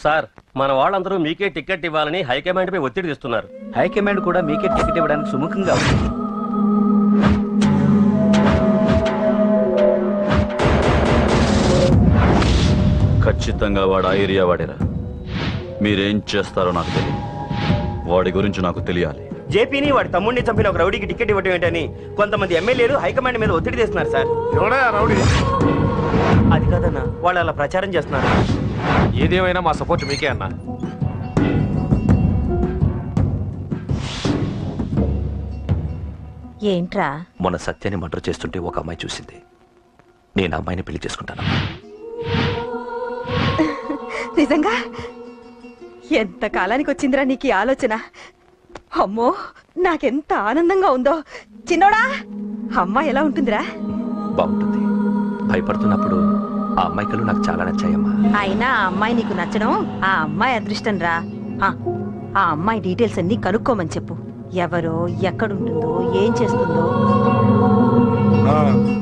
Sir, మన వాళ్ళందరూ మీకే టికెట్ ఇవ్వాలని హైకమాండ్ పై ఒత్తిడి తెస్తున్నారు. హైకమాండ్ కూడా మీకే టికెట్ ఇవ్వడానికి సుముఖంగా ఉంది. ఖచ్చితంగా వాడు ఆ ఏరియా వాడేరా. మీరేం చేస్తారో నాకు తెలియదు. వాడి గురించి నాకు తెలియాలి. జేపీని వాడి తమ్ముడిని చంపిన ఒక రౌడీకి టికెట్ ఇవ్వటం ఏంటని కొంతమంది ఎమ్మెల్యేలు హైకమాండ్ మీద ఒత్తిడి చేస్తున్నారు సార్. రౌడీ అది కాదన్నా, వాళ్ళు అలా ప్రచారం చేస్తున్నారు. ఏదేమైనా మా సపోర్ట్ మీకే అన్నా. ఏంట్రా? మొన్న సత్యాన్ని మర్డర్ చేస్తుంటే ఒక అమ్మాయి చూసింది. నేను అమ్మాయిని పెళ్లి చేసుకుంటాను. నిజంగా? ఎంత కాలానికి వచ్చిందిరా నీకు ఈ ఆలోచన? అమ్మో, నాకెంత ఆనందంగా ఉందో. చిన్నోడా, అమ్మాయి ఎలా ఉంటుందిరా? బాగుంటుంది. భయపడుతున్నప్పుడు ఆ అమ్మాయి కళ్ళు నాకు చాలా నచ్చాయమ్మా. అయినా ఆ అమ్మాయి నీకు నచ్చడం ఆ అమ్మాయి అదృష్టం రా. ఆ అమ్మాయి డీటెయిల్స్ అన్ని కనుక్కోమని చెప్పు. ఎవరో, ఎక్కడుంటుందో, ఏం చేస్తుందో.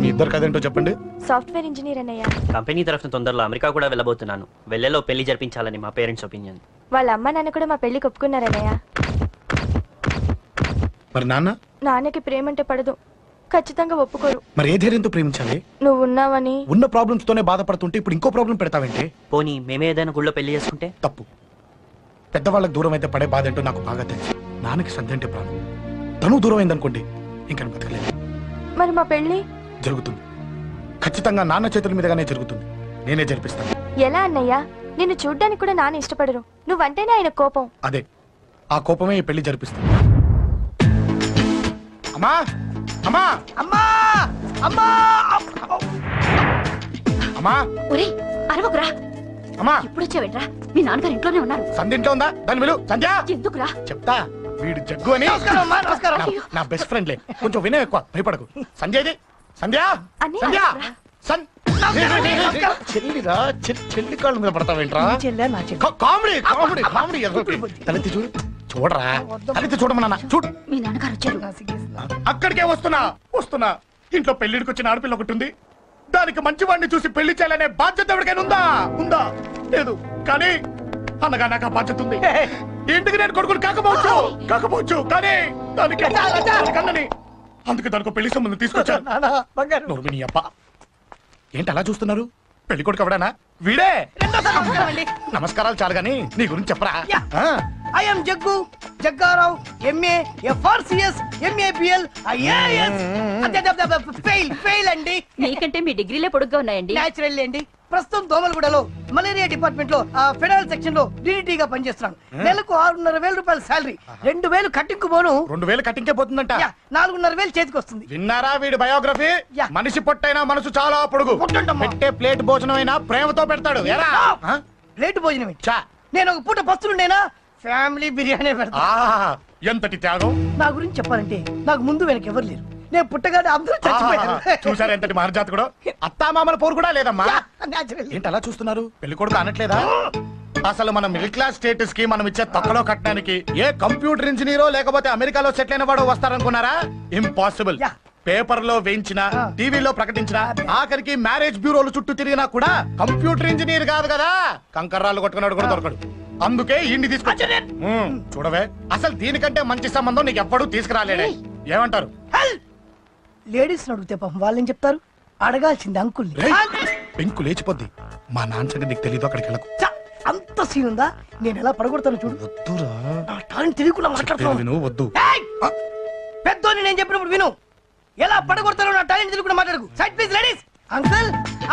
మీ ఇద్దరు కదేంటో చెప్పండి. సాఫ్ట్వేర్ ఇంజనీర్ అన్నయ్య. కంపెనీ తరఫున తొందరలో అమెరికా కూడా వెళ్ళబోతున్నాను. వెళ్ళేలో పెళ్లి జరిపించాలని మా పేరెంట్స్ ఒపీనియన్. వాళ్ళ అమ్మ నాన్న కూడా మా పెళ్లికి ఒప్పుకున్నారన్నయ్య. మరి నాన్నకి ప్రేమ అంటే పడదు, ఖచ్చితంగా ఒప్పుకోరు. మరి ఏ ధైర్యంతో ప్రేమించాలి? నువ్వు ఉన్నావని. ఉన్న ప్రాబ్లమ్స్ తోనే బాధపడుతుంటే ఇప్పుడు ఇంకో ప్రాబ్లం పెడతావేంటి? పోనీ మేమే ఏదైనా గుళ్ళో పెళ్లి చేసుకుంటే? తప్పు. పెద్దవాళ్ళకి దూరం అయితే పడే బాధ ఏంటో నాకు బాగా తెలుసు. నాన్నకి సంధి అంటే ప్రాణం. తను దూరం అయిందనుకోండి, ఇంకా బతకలేదు. మరి మా పెళ్లి జరుగుతుంది. ఖచ్చితంగా నాన్న చేతుల మీదగానే జరుగుతుంది. నేనే జరిపిస్తాను. ఎలా అన్నయ్య? నిన్ను చూడ్డానికి కూడా నాన్న ఇష్టపడరు. నువ్వంటేనే ఆయన కోపం. అదే, ఆ కోపమే ఈ పెళ్లి జరిపిస్తుంది. అమ్మా అమ్మా అమ్మా అమ్మా అమ్మా ఒరేయ్, అరవకురా. అమ్మా, ఇప్పుడు వచ్చావేంట్రా? మీ నాన్నగారు ఇంట్లోనే ఉన్నారు. సంధ్య ఇంట్లో ఉందా? దాని విలు. సంధ్య ఎందుకురా? చెప్తా. వీడు జగ్గు అని నా బెస్ట్ ఫ్రెండ్లే. కొంచెం వినయం ఎక్కువ, భయపడకు. సంధ్యది. సంధ్య సంధ్య చెల్లిరా. చెల్లి కాళ్ళ మీద పడతావేంట్రా? Comedy comedy comedy. తలెత్తి చూడు. చూడరా, తలెత్తి చూడమన్నా. చూడు, మీ నాన్నగారు వచ్చారు. అక్కడికే వస్తున్నా వస్తున్నా. ఇంట్లో పెళ్లిడికి వచ్చిన ఆడపిల్ల ఒకటి ఉంది. దానికి మంచి వాడిని చూసి పెళ్లి చేయాలనే బాధ్యత ఎవరికైనా ఉందా? ఉందా? లేదు. కానీ అనగా నాకు ఆ బాధ్యత ఉంది. ఇంటికి నేను కొడుకుని కాకపోవచ్చు కానీ దానికి కన్నని. అందుకే దానికి పెళ్లి సంబంధం తీసుకొచ్చాను. అబ్బా, ఏంటి అలా చూస్తున్నారు? పెళ్లి కొడుకు ఎవడానా? వీడే. నమస్కారాలు చాలు గాని నీ గురించి చెప్పరా. I'm Jaggu Jaggarao, MA FRCS MAPL IAS. Fail అండి. మీకంటే మీ డిగ్రీలే పొడుగ్గా ఉన్నాయండి. న్యాచురల్ అండి. ప్రస్తుతం దోమలగూడలో మలేరియా డిపార్ట్మెంట్ లో ఫెడరల్ సెక్షన్ లో DDT గా పనిచేస్తున్నాను. నెలకు 6,500 రూపాయల శాలరీ. 2,000 కట్టింకు పోను. 2,000 కట్టింకే పోతుందంట. 4,500 చేతికి వస్తుంది. విన్నారా వీడి బయోగ్రఫీ? మనిషి పొట్టైనా మనసు చాలా పొడుగు. పెట్టే ప్లేట్ భోజనం అయినా ప్రేమతో పెడతాడు. ప్లేట్ భోజనం నేను ఒక పూట పస్తులుండేనా? ఫ్యామిలీ బిర్యానీ పెడతా. ఎంతటి త్యాగం! నా గురించి చెప్పాలంటే నాకు ముందు వెనక ఎవరు లేరు. నేను పుట్టగానే అందరూ చచ్చిపోయారు. చూసారు ఎంతటి మహర్జాతకుడు. అత్తామామల పోరు కూడా లేదమ్మా. ఏంటి అలా చూస్తున్నారు? పెళ్లి కొడుకు అనట్లేదా? అసలు మన మిడిల్ క్లాస్ స్టేటస్ కి మనం ఇచ్చే తక్కువలో కట్టడానికి ఏ కంప్యూటర్ ఇంజనీరో లేకపోతే అమెరికాలో సెటిల్ అయిన వాడు వస్తారనుకున్నారా? ఇంపాసిబుల్. పేపర్ లో వేయించిన, టీవీలో ప్రకటించిన, ఆఖరికి మ్యారేజ్ బ్యూరోలు చుట్టూ తిరిగినా కూడా కంప్యూటర్ ఇంజనీర్ కాదు కదా. కంకర్రాలు కొట్టుకున్నాడు కూడా దొరకడు. అందుకే ఇండి తీసుకొచ్చా. చూడవే, అసలు దీనికంటే మంచి సంబంధం నీకు ఎప్పుడూ తీసుకురాలేడే. ఏమంటారు? లేడీస్ అడిగితే పాపం వాళ్ళేం చెప్తారు? అడగాల్సింది అంకుల్. పెంకు లేచిపోద్ది. మా నాన్న సంగతి నీకు తెలీదు. అక్కడికి వెళ్ళకు. అంత సీన్ ఉందా? నేను ఎలా పడగొడతాను చూడు. వద్దురా, నా టాలెంట్ తెలియకుండా మాట్లాడుతున్నాను. వద్దు. పెద్దోని నేను చెప్పినప్పుడు విను. ఎలా పడగొడతారో నా టాలెంట్ తెలియకుండా మాట్లాడకు. Side please ladies. Uncle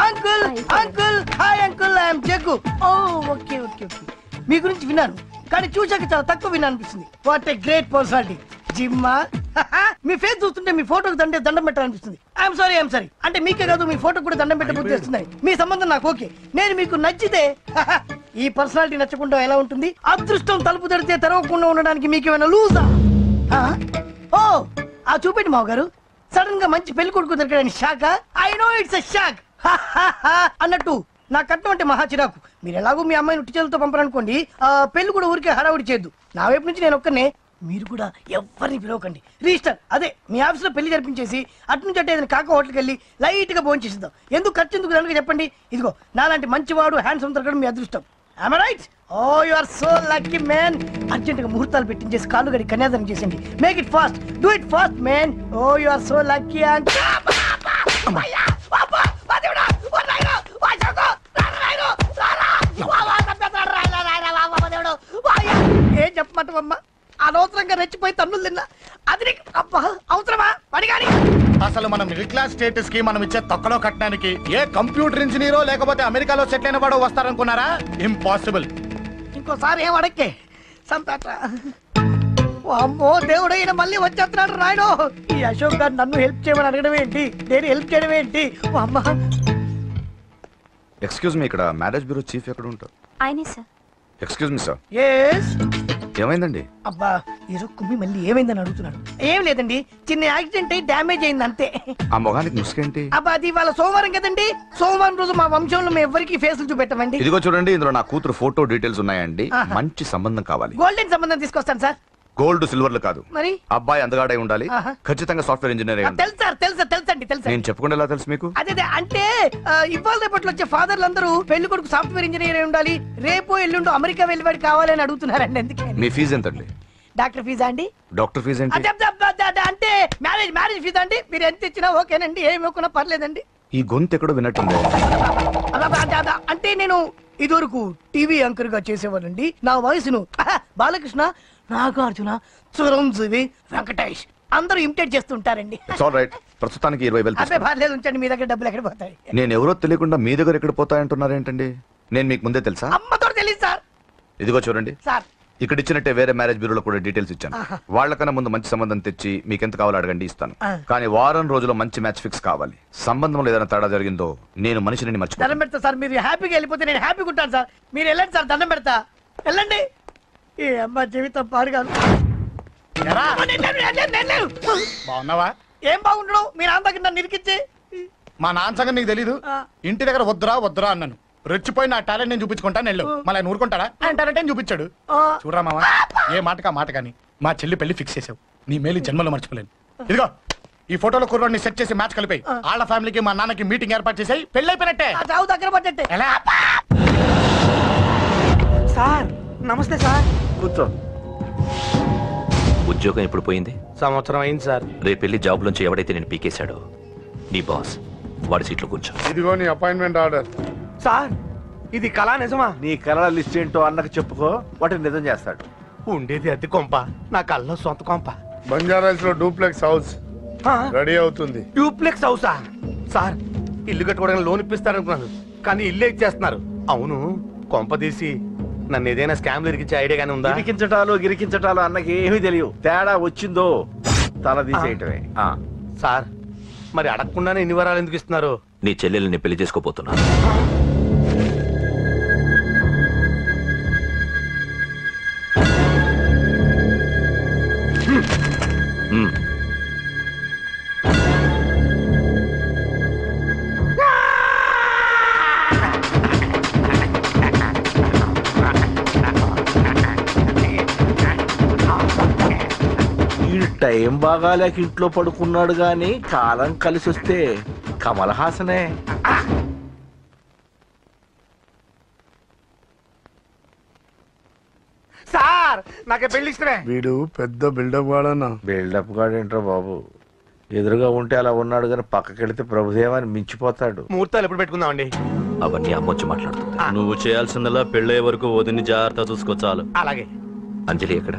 uncle uncle. Hi uncle, I'm Jaggu. Oh okay okay okay. మీ గురించి విన్నాను కానీ చూశాక చాలా తక్కువ విన్నా అనిపిస్తుంది. What a great personality. జిమ్మా, మీ ఫేస్ చూస్తుంటే మీ ఫోటోకి దండం పెట్టాలనిపిస్తుంది. ఐఎమ్ సారీ అంటే మీకే కాదు, మీ ఫోటో కూడా దండం పెట్టే బుద్ధి వస్తున్నాయి. మీ సంబంధం నాకు ఓకే. నేను మీకు నచ్చితే ఈ పర్సనాలిటీ నచ్చకుండా ఎలా ఉంటుంది? అదృష్టం తలుపు తడితే తెరవకుండా ఉండడానికి మీకేమైనా లూజా? ఓ ఆ చూపెట్టి మావ గారు. సడన్ గా మంచి పెళ్లి కొడుకు దొరకడానికి shock. I know it's a shock అన్నట్టు నా కట్నం అంటే మహా చిరాకు. మీరు ఎలాగో మీ అమ్మాయిని ఉట్టి చేతులతో పంపరనుకోండి, పెళ్లి కూడా ఊరికే హడావుడి చేయొద్దు. నా వైపు నుంచి నేను ఒక్కనే. మీరు కూడా ఎవరిని పిలవకండి. రిజిస్టర్ అదే మీ ఆఫీస్ లో పెళ్లి జరిపించేసి అటు నుంచి అంటే ఏదైనా కాక హోటల్కి వెళ్ళి లైట్ గా భోజనం చేసిద్దాం. ఎందుకు ఖర్చు ఎందుకు కనుక చెప్పండి. ఇదిగో నాలాంటి మంచివాడు హ్యాండ్సమ్ దొరకడం మీ అదృష్టం. Am I right? Oh, you are so lucky, man. Urgent గా ముహూర్తాలు పెట్టించేసి కాళ్ళు గడి కన్యాదానం చేసింది. Make it fast. Do it fast, man. Oh, you are so lucky. ఏం చెప్పమంటావమ్మా? అనవసరంగా రెచ్చిపోయి తన్నులు తిన్నా. అది నీకు అబ్బా అవసరమా? పడిగాని అసలు మన మిడిల్ క్లాస్ స్టేటస్ కి మనం ఇచ్చే తొక్కలో కట్టడానికి ఏ కంప్యూటర్ ఇంజనీరో లేకపోతే అమెరికాలో సెటిల్ అయిన వాడు వస్తారనుకున్నారా? ఇంపాసిబుల్. ఇంకోసారి ఏం అడక్కే సంపేట. అమ్మో దేవుడు ఈయన మళ్ళీ వచ్చేస్తున్నాడు రాయడు. ఈ అశోక్ గారు నన్ను హెల్ప్ చేయమని అడగడం ఏంటి, నేను హెల్ప్ చేయడం ఏంటి? అమ్మ ఎక్స్క్యూజ్ మీ, ఇక్కడ మ్యారేజ్ బ్యూరో చీఫ్ ఎక్కడ ఉంటారు? ఆయనే sir. Excuse me sir, yes. ఏమైందండి? అబ్బా ఈరోజు కుమ్మి మళ్ళీ ఏమైందని అడుగుతున్నాడు. ఏం లేదండి, చిన్న యాక్సిడెంట్ అయి డ్యామేజ్ అయింది అంతే. ఆ మొగానికి ముసుకేంటి? అబ్బా అది ఇవాళ సోమవారం కదండి, సోమవారం రోజు మా వంశంలో మేము ఎవరికి ఫేసులు చూపెట్టమండి. ఇదిగో చూడండి, ఇందులో నా కూతురు ఫోటో డీటెయిల్స్ ఉన్నాయండి. మంచి సంబంధం కావాలి. గోల్డెన్ సంబంధం తీసుకొస్తాను సార్. గోల్డ్ సిల్వర్లు కాదు, మరి అబ్బాయి అందగాడై ఉండాలి. ఖచ్చితంగా సాఫ్ట్వేర్ ఇంజనీర్ అయి ఉండాలి. తెలుసు సార్, తెలుసండి తెలుసు. నేను చెప్పకుండా ఎలా తెలుసు మీకు? అదే అంటే ఇవాళ రేపట్లో వచ్చే ఫాదర్లు అందరూ పెళ్లి కొడుకు సాఫ్ట్వేర్ ఇంజనీర్ అయి ఉండాలి, రేపు ఎల్లుండు అమెరికా వెళ్ళివాడు కావాలని అడుగుతున్నారండి. ఎందుకే? మీ ఫీజు ఎంతండి? డాక్టర్ ఫీజా అండి? డాక్టర్ ఫీజు ఏంటి? అంటే మ్యారేజ్ ఫీజా అండి. మీరు ఎంత ఇచ్చినా ఓకేనండి, ఏమి ఇవ్వకున్నా పర్లేదండి. ఈ గొంతు ఎక్కడో విన్నట్టుంది. అంటే నేను ఇదివరకు టీవీ యాంకర్ గా చేసేవాళ్ళండి. నా వయసును బాలకృష్ణ, నాగార్జున, చిరంజీవి, వెంకటేష్ అందరూ ఇమిటేట్ చేస్తుంటారండి. ప్రస్తుతానికి 20,000 అదే పర్లేదు, ఉంచండి. మీ దగ్గర డబ్బులు ఎక్కడ పోతాయి? నేను ఎవరో తెలియకుండా మీ దగ్గర ఎక్కడ పోతాయంటున్నారేంటండి? నేను మీకు ముందే తెలుసా? అమ్మతో తెలియదు సార్. ఇదిగో చూడండి సార్, ఇక్కడ ఇచ్చినట్టే వేరే మ్యారేజ్ బ్యూరోలో కూడా డీటెయిల్స్ ఇచ్చాను. వాళ్ళకన్నా ముందు మంచి సంబంధం తెచ్చి మీకు ఎంత కావాలో అడగండి, ఇస్తాను. కానీ వారం రోజుల్లో మంచి మ్యాచ్ ఫిక్స్ కావాలి. సంబంధంలో ఏదైనా తేడా జరిగిందో నేను మనిషిని మర్చిపోతాను. దండం పెడతా సార్. మీరు హ్యాపీగా వెళ్ళిపోతే నేను హ్యాపీగా ఉంటాను సార్. మీరు వెళ్ళండి సార్, దండం పెడతా. వెళ్ళండి. ఏ అమ్మ జీవితం పాడుగాను. బాగున్నావా? ఏం బాగుండడం? మీ నాన్న దగ్గర నన్ను ఇరికిచ్చి. మా నాన్న సంగతి నీకు తెలీదు. ఇంటి దగ్గర వద్దురా అన్నాను. రెచ్చిపోయి నా టాలెంట్ నేను చూపించుకుంటాను వెళ్ళు. మళ్ళీ ఆయన ఊరుకుంటాడా? ఆయన టాలెంట్ చూపించాడు. చూడరా మావా, ఏ మాటకా మాట కానీ మా చెల్లి పెళ్లి ఫిక్స్ చేసావు. నీ మేలు జన్మలో మర్చిపోలేను. ఇదిగో ఈ ఫోటోలో కుర్రోడిని సెట్ చేసి మ్యాచ్ కలిపాయి. వాళ్ళ ఫ్యామిలీకి మా నాన్నకి మీటింగ్ ఏర్పాటు చేసాయి. పెళ్లి అయిపోయినట్టే. చావు దగ్గర పడ్డట్టే. ఎలా? సార్ నమస్తే సార్. కూర్చో. ఉద్యోగం ఎప్పుడు పోయింది? సంవత్సరం అయింది సార్. రేపెళ్ళి జాబ్ నుంచి ఎవడైతే నేను పీకేశాడో నీ బాస్ వాడి సీట్లో కూర్చో. ఇదిగో నీ అపాయింట్మెంట్ ఆర్డర్. సార్ ఇది కళా నిజమా? నీ కళల లిస్ట్ ఏంటో అన్నకు చెప్పుకో, వాటిని నిజం చేస్తాడు. ఉండేది అద్దె కొంప, నా కళ్ళలో సొంత కొంప. బంజారాస్ లో డూప్లెక్స్ హౌస్ రెడీ అవుతుంది. డూప్లెక్స్ హౌసా? సార్ ఇల్లు కట్టుకోవడానికి లోన్ ఇప్పిస్తారనుకున్నాను, కానీ ఇల్లే ఇచ్చేస్తున్నారు. అవును, కొంప తీసి నన్ను ఏదైనా స్కామ్ ఇరికించే ఐడియా గానీ ఉందా? గిరికించటాలు అన్నకి ఏమీ తెలియదు. తేడా వచ్చిందో తల తీసేయటమే. సార్ మరి అడగకుండానే ఇన్ని వరాలు ఎందుకు ఇస్తున్నారు? నీ చెల్లెల్ని పెళ్లి చేసుకోపోతున్నా. టైం బాగాలేక ఇంట్లో పడుకున్నాడు గాని కాలం కలిసి వస్తే కమల్ హాసనే. సార్ నాకే పెళ్లి ఇష్టమే. వీడు పెద్ద బిల్డప్ వాడన్నా. బిల్డప్ గాడేంట్రా బాబు, ఎదురుగా ఉంటే అలా ఉన్నాడు కానీ పక్కకెళ్తే ప్రభుదేవాన్ని మించిపోతాడు. ముహూర్తాలు ఎప్పుడు పెట్టుకుందామండి? అవన్నీ అమ్మొచ్చి మాట్లాడుతుంది. నువ్వు చేయాల్సిందలా పెళ్ళే వరకు వదిని జాగ్రత్త చూసుకో చాలు. అలాగే. అంజలి ఎక్కడ?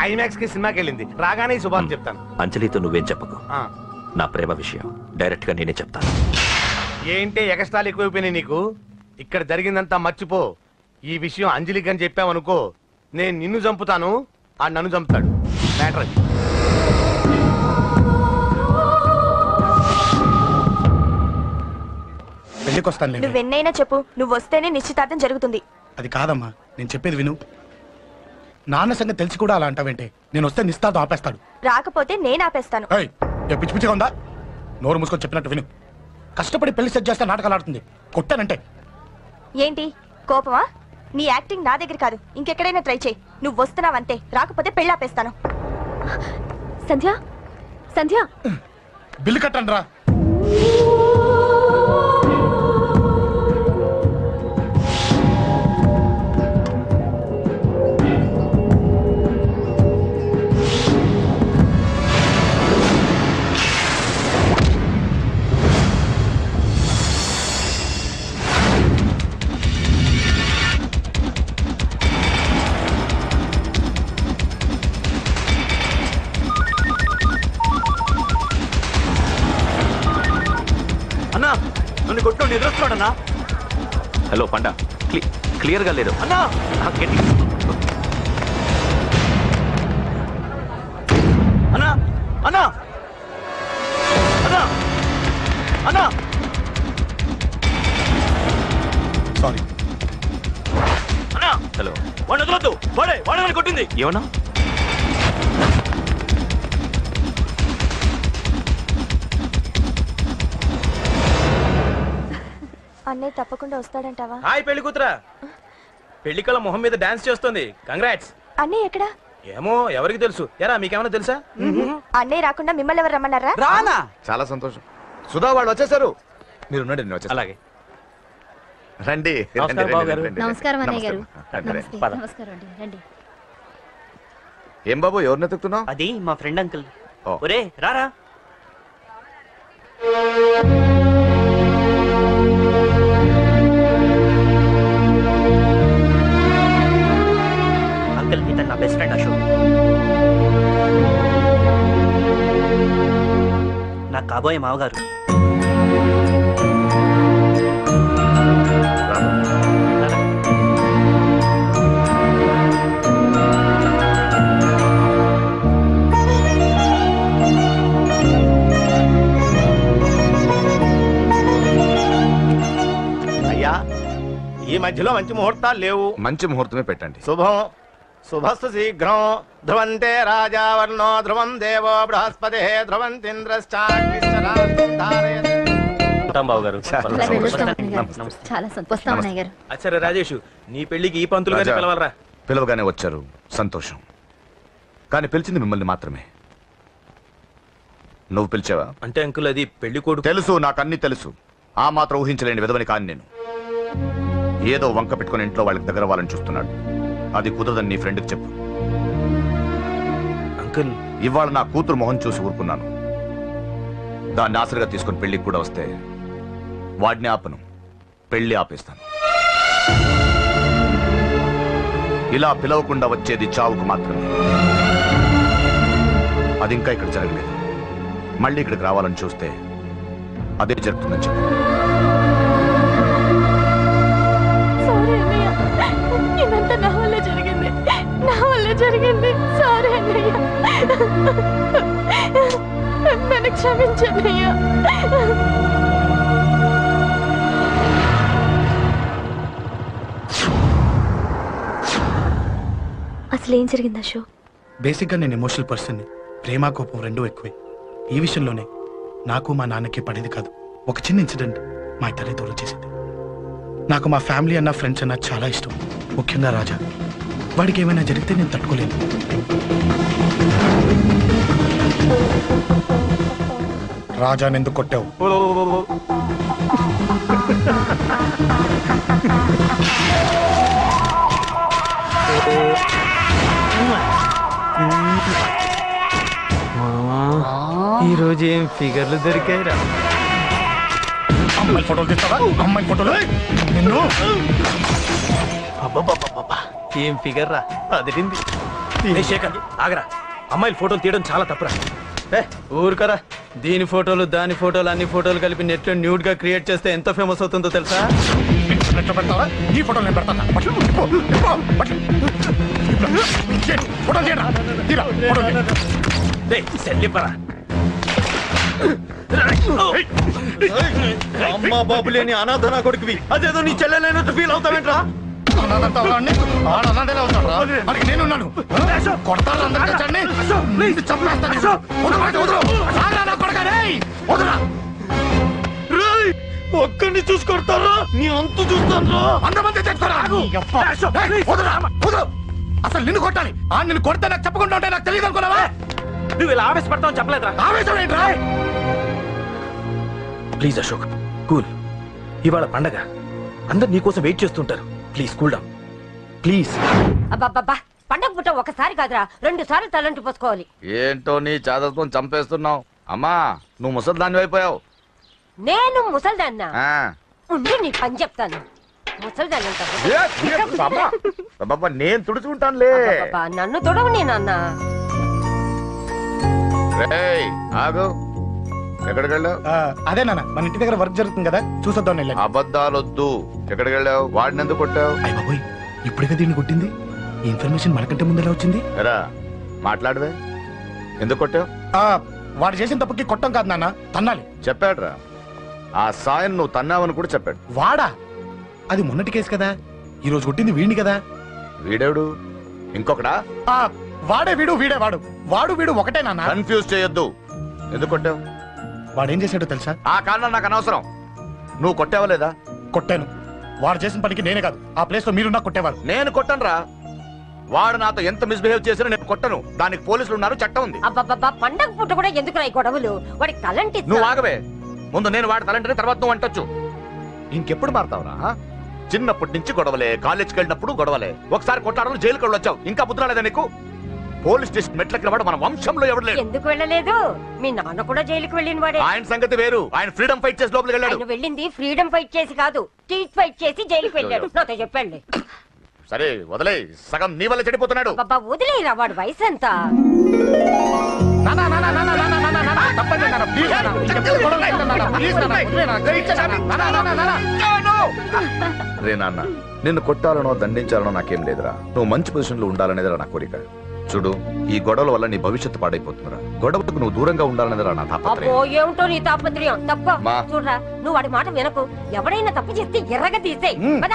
ఐమాక్స్ కి సినిమాకి వెళ్ళింది, రాగానే శుభాన్ని చెప్తాను. అంజలితో నువ్వేం చెప్పకు. నా ప్రేమ విషయం డైరెక్ట్ గా నేనే చెప్తాను. ఏంటి ఎగస్ట్రాలు ఎక్కువైపోయినాయి నీకు? ఇక్కడ జరిగిందంతా మర్చిపో. ఈ విషయం అంజలికి అని చెప్పావనుకో, నేను నిన్ను చంపుతాను, ఆ నన్ను చంపుతాడు. మ్యాటర్ అది. పెళ్లికి వస్తాను. నువ్వెన్నైనా చెప్పు, నువ్వు వస్తేనే నిశ్చితార్థం జరుగుతుంది. అది కాదమ్మా, నేను చెప్పేది విను. నాన్న సంగతి తెలిసి కూడా అలా అంటావేంటే? నేను వస్తే నిస్తాతో ఆపేస్తాడు. రాకపోతే నేను ఆపేస్తాను. పిచ్చి పిచ్చిగా ఉందా? నోరు మూసుకొని చెప్పినట్టు విను. కష్టపడి పెళ్లి సెట్ చేస్తే నాటకాలు ఆడుతుంది. కొట్టానంటే ఏంటి కోపమా? నీ యాక్టింగ్ నా దగ్గర కాదు, ఇంకెక్కడైనా ట్రై చేయి. నువ్వు వస్తున్నావంతే, రాకపోతే పెళ్లి ఆపేస్తాను. సంధ్య, సంధ్య బిల్లు కట్టండి రా. చూడన్నా. హలో పండ, క్లియర్ గా లేదు అన్నా. అన్నా అన్నా అన్నా అన్నా సారీ. అన్నా. హలో, వాడిని వదలొద్దు. వాడే కొట్టింది. ఏమన్నా? అన్నయ్య తప్పకుండా వస్తాడంటావా? హాయ్ పెళ్లి కూతురా. పెళ్లి కళ మొహం మీద డాన్స్ చేస్తుంది. కంగ్రాట్స్. అన్నయ్య ఎక్కడా? ఏమో, ఎవరికి తెలుసు. ఎరా మీకేమైనా తెలుసా? అన్నయ్య రాకుండా మిమ్మల్ని ఎవరు రమ్మన్నారా? రానా? చాలా సంతోషం. సుధా వాళ్ళు వచ్చేసారు. మీరు ఉండండి, నేను వచ్చేస్తాను. అలాగే. రండి. నమస్కారం అన్నయ్య గారు. నమస్కారం అండి. రండి. ఏం బాబు, ఎవరిని ఎత్తుకుతున్నావు? అది మా ఫ్రెండ్ అంకుల్. ఓ. ఒరే రారా. అంకుల్, ఇతను నా బెస్ట్ ఫ్రెండ్ అశోక్. నా కాబోయే మావగారు. అయ్యా, ఈ మధ్యలో మంచి ముహూర్తాలు లేవు. మంచి ముహూర్తమే పెట్టండి. శుభం శుభస్తు శీఘ్రం. ధ్రువంతే రాజా వర్ణో ధ్రువం దేవో బృహస్పతి ధ్రువంతింద్రశ్చాగ్నిశ్చరాస్తారయత్. బాబు గారు. చాలా సంతోషం అన్నయ్య గారు. అచ్చరే రాజేషు, నీ పెళ్లికి ఈ పంతులు గారిని రాజా. పిలవాలరా. పిలవగానే వచ్చారు, సంతోషం. కానీ పిలిచింది మిమ్మల్ని మాత్రమే. నువ్వు పిలిచావా? అంటే అంకుల్, అది పెళ్లి కొడుకు. తెలుసు, నాకు అన్ని తెలుసు. ఆ మాత్రం ఊహించలేని విధవని కాని నేను. ఏదో వంక పెట్టుకుని ఇంట్లో వాళ్ళకి దగ్గర వాళ్ళని చూస్తున్నాడు. అది కుదరదని నీ ఫ్రెండ్కి చెప్పు. అంకుల్, ఇవాళ నా కూతురు మొహం చూసి ఊరుకున్నాను. దాన్ని ఆసరిగా తీసుకుని పెళ్లికి కూడా వస్తే వాడిని ఆపను, పెళ్లి ఆపేస్తాను. ఇలా పిలవకుండా వచ్చేది చావుకు మాత్రమే. అది ఇంకా ఇక్కడ జరగలేదు. మళ్ళీ ఇక్కడికి రావాలని చూస్తే అదే జరుగుతుందని చెప్పు. సారీ అన్నయ్య, ఇదంతా నా వల్ల జరిగింది. సారీ అన్నయ్య, నన్ను క్షమించన్నయ్య. అసలు ఏం జరిగింది అశోక్? బేసిక్గా నేను ఎమోషనల్ పర్సన్ని. ప్రేమ కోపం రెండూ ఎక్కువే. ఈ విషయంలోనే నాకు మా నాన్నకి పడేది కాదు. ఒక చిన్న ఇన్సిడెంట్ మా ఇద్దరి దూరం చేసింది. నాకు మా ఫ్యామిలీ అన్న ఫ్రెండ్స్ అన్న చాలా ఇష్టం, ముఖ్యంగా రాజా. వాడికి ఏమైనా జరిగితే నేను తట్టుకోలేను. రాజాని ఎందుకు కొట్టావు? ఈ రోజు ఏం ఫిగర్లు దొరికాయిరా. అమ్మాయి ఫోటోలు తీస్తావా? అమ్మాయి ఫోటోలు నిన్ను. అబ్బబ్బబ్బబ్బబ్బా, ఏం ఫిగర్ రా, అదిరింది. శేఖర్ ఆగరా, అమ్మాయిల ఫోటోలు తీయడం చాలా తప్పురా. ఊరుకరా, దీని ఫోటోలు దాని ఫోటోలు అన్ని ఫోటోలు కలిపి నెట్ లో న్యూడ్ గా క్రియేట్ చేస్తే ఎంత ఫేమస్ అవుతుందో తెలుసా? నెట్లో పెడతావా? ఈ ఫోటోలు నేను పెడతాను. ఫోటోలు తీయరా, తీరా ఫోటోలు. సెల్లిపరా, అమ్మా బాబు లేని అనాథ నా కొడుకువి. అదేదో నీ చెల్లెలైనట్టు ఫీల్ అవుతావేంట్రా? నేనున్నాను. కొడతాను అందరికీ. చంపేస్తాను. ఒక్కడిని చూసి కొడతారా? నీ అంతు చూస్తాను. అంతమంది అసలు నిన్ను కొట్టాలి. నిన్ను కొడితే నాకు చెప్పకుండా ఉంటే నాకు తెలియదు అనుకున్నావా? నువ్వు ఇలా ఆవేశపడతావు చెప్పలేదురా. ఆవేశం ఏంట్రా? Please Ashok, cool. ఇవాళ పండగ, అందరు నీకోసం వెయిట్ చేస్తుంటారు. Please cool down, please. అబ్బబ్బబ్బా, పండగ పుట్ట ఒకసారి కాదురా, 2 సార్లు తలంటి పోసుకోవాలి. ఏంటో నీ చాదత్వం చంపేస్తున్నావు. అమ్మా, నువ్వు ముసలిదాన్ని అయిపోయావు. నేను ముసల్దాన్నా? ఉండి నీ పని చెప్తాను. ముసల్దాన్నంట నేను తుడుచుకుంటానులే. నన్ను తొడవు నేనన్నా. ఆగు. ఎక్కడికి వెళ్ళావు? అదే నాన్న మన ఇంటి దగ్గర వర్క్ జరుగుతుంది కదా చూసొద్దాం వెళ్ళాను. అబద్ధాలొద్దు. ఎక్కడికి వెళ్ళావు? వాడిని ఎందుకు కొట్టావు? అయ్య బాబోయ్ ఇప్పుడుగా దీన్ని కొట్టింది. ఈ ఇన్ఫర్మేషన్ మనకంటే ముందు ఎలా వచ్చింది? ఎరా మాట్లాడవే, ఎందుకు కొట్టావు? వాడు చేసిన తప్పుకి కొట్టం కాదు నాన్న, తన్నాలి. చెప్పాడురా, ఆ సాయం నువ్వు తన్నావని కూడా చెప్పాడు. వాడా? అది మొన్నటి కేసు కదా, ఈ రోజు కొట్టింది వీడిని కదా. వీడేవుడు? ఇంకొకడా? వాడే వీడు, వీడే వాడు. వాడు వీడు ఒకటే నాన్న. కన్ఫ్యూజ్ చేయొద్దు. ఎందుకు కొట్టావు? వాడేం చేశాడో తెలుసా? ఆ కారణం నాకు అనవసరం. నువ్వు కొట్టావా లేదా? కొట్టాను. వాడు చేసిన పనికి నేనే కాదు, ఆ ప్లేస్ లో మీరున్నా కొట్టేవారు. నేను కొట్టను రా. వాడు నాతో ఎంత మిస్బిహేవ్ చేసినా నేను కొట్టను. దానికి పోలీసులు ఉన్నారు, చట్టం ఉంది. అబ్బబ్బబ్బా పండగ పుట్ట కూడా ఎందుకు రాయి గొడవలు? వాడికి తలంటి నువ్వు ఆగవే. ముందు నేను వాడి తలంటే తర్వాత నువ్వు అంటొచ్చు. ఇంకెప్పుడు మారుతావురా? చిన్నప్పటి నుంచి గొడవలే, కాలేజ్కి వెళ్ళినప్పుడు గొడవలే. ఒకసారి కొట్టాడలు జైలుకి వచ్చావు, ఇంకా బుద్ధి రాలేదా నీకు? పోలీస్ స్టేషన్ మెట్లకి వాడు మన వంశంలో ఎవడు లేడు. ఎందుకు వెళ్ళలేదు? మీ నాన్న కూడా జైలుకి వెళ్ళిన వాడే. ఆయన సంగతి వేరు. ఆయన ఫ్రీడమ్ ఫైట్ చేసి లోపలికి వెళ్ళాడు. ఆయన వెళ్ళింది ఫ్రీడమ్ ఫైట్ చేసి కాదు, టీచ్ ఫైట్ చేసి జైలుకి వెళ్ళాడు. నాతో చెప్పండి. సరే వదిలే, సగం నీ వల్ల చెడిపోతున్నాడు. బాబా వదిలేరా, వాడు వయసు ఎంత? రే నాన్న, నిన్ను కొట్టాలనో దండించాలనో నాకేం లేదురా. నువ్వు మంచి పొజిషన్ లో ఉండాలనేదిరా నా కోరిక. చూడు, ఈ గొడవల వల్ల నీ భవిష్యత్తు పాడైపోతుందిరా. గొడవకు నువ్వు దూరంగా ఉండాలనేదిరా నా తాపత్రయం. అబ్బో ఏమిటో నీ తాపత్రయం. తప్ప చూడరా, నువ్వు వాడి మాట వినకు. ఎవడైనా తప్పు చేస్తే ఎర్రగా తీసేయ్. పద.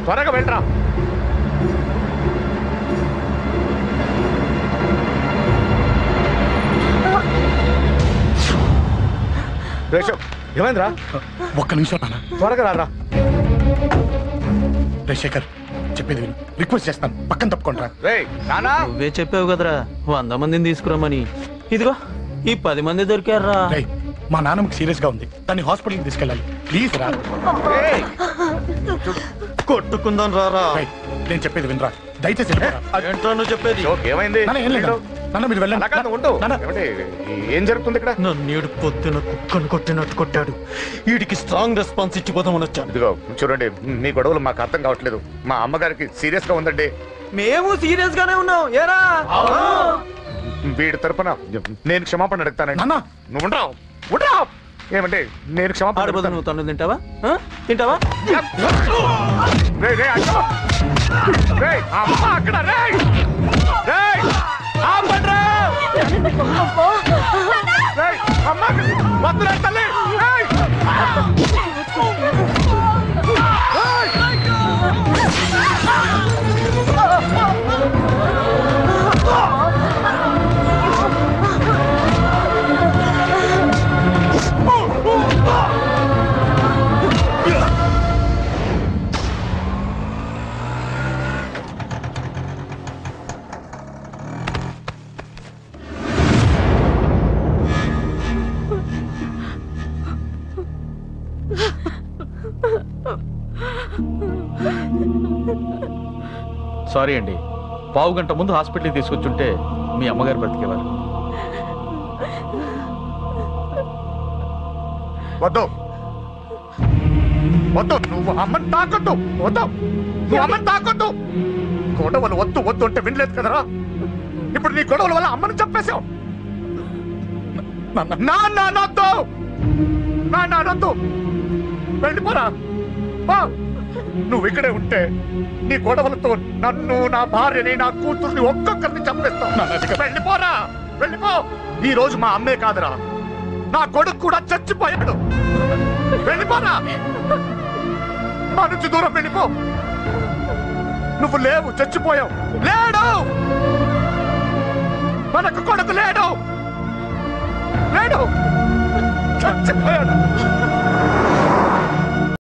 త్వరగా వెళ్ళరా. ఏమైందిరా? ఒక్క నిమిషం నాన్న, త్వరగా రారా. రే శేఖర్, చెప్పేది విను. రిక్వెస్ట్ చేస్తాను, పక్కన తప్పుకుంటా. నువ్వే చెప్పావు కదరా 100 మందిని తీసుకురామని. ఇదిగో ఈ 10 మంది దొరికారా. మా నాన్నకి సీరియస్ గా ఉంది, దాన్ని హాస్పిటల్కి తీసుకెళ్ళాలి. ప్లీజ్ రా. కొట్టుకుందాం రారా. నేను చెప్పేది వినరా, దయచేసి ఏంట్రా నువ్వు చెప్పేది? ఏమైంది? ఏం లేదు నాన్న, మీరు వెళ్ళండి. ఏం జరుగుతుంది ఇక్కడ? నన్ను పొద్దున కుక్కను కొట్టినట్టు కొట్టాడు. వీడికి స్ట్రాంగ్ రెస్పాన్స్ ఇచ్చిపోదామని వచ్చాను. ఇదిగో చూడండి, మీ గొడవలు మాకు అర్థం కావట్లేదు. మా అమ్మగారికి సీరియస్ గా ఉందండి. మేము సీరియస్ గానే ఉన్నాం. ఏరా వీడి తరపున నేను క్షమాపణ అడుగుతానండి. నువ్వు ఉండరావు. ఏమంటే నేను క్షమాపణ. నువ్వు తను తింటావా? తింటావా? సారీ అండి, 1/2 గంట ముందు హాస్పిటల్కి తీసుకొచ్చుంటే మీ అమ్మగారు బ్రతికేవారు. వద్దు వద్దు, నువ్వు అమ్మని తాకొద్దు. వద్దు, నువ్వు అమ్మని తాకొద్దు. గొడవలు వద్దు వద్దు అంటే వినలేదు కదరా. ఇప్పుడు నీ గొడవల వల్ల అమ్మని చంపేశావు. నాన్నొద్దు, వెళ్ళిపోరా. నువ్వు ఇక్కడే ఉంటే నీ గొడవలతో నన్ను, నా భార్యని, నా కూతుర్ని ఒక్కొక్కరిని చంపేస్తావు. వెళ్ళిపోరా, వెళ్ళిపో. ఈ రోజు మా అమ్మే కాదురా, నా కొడుకు కూడా చచ్చిపోయాడు. వెళ్ళిపోరా, మా నుంచి దూరం వెళ్ళిపో. నువ్వు లేవు, చచ్చిపోయావు. లేడు, మనకు కొడుకు లేడు, లేడు, చచ్చిపోయాడు.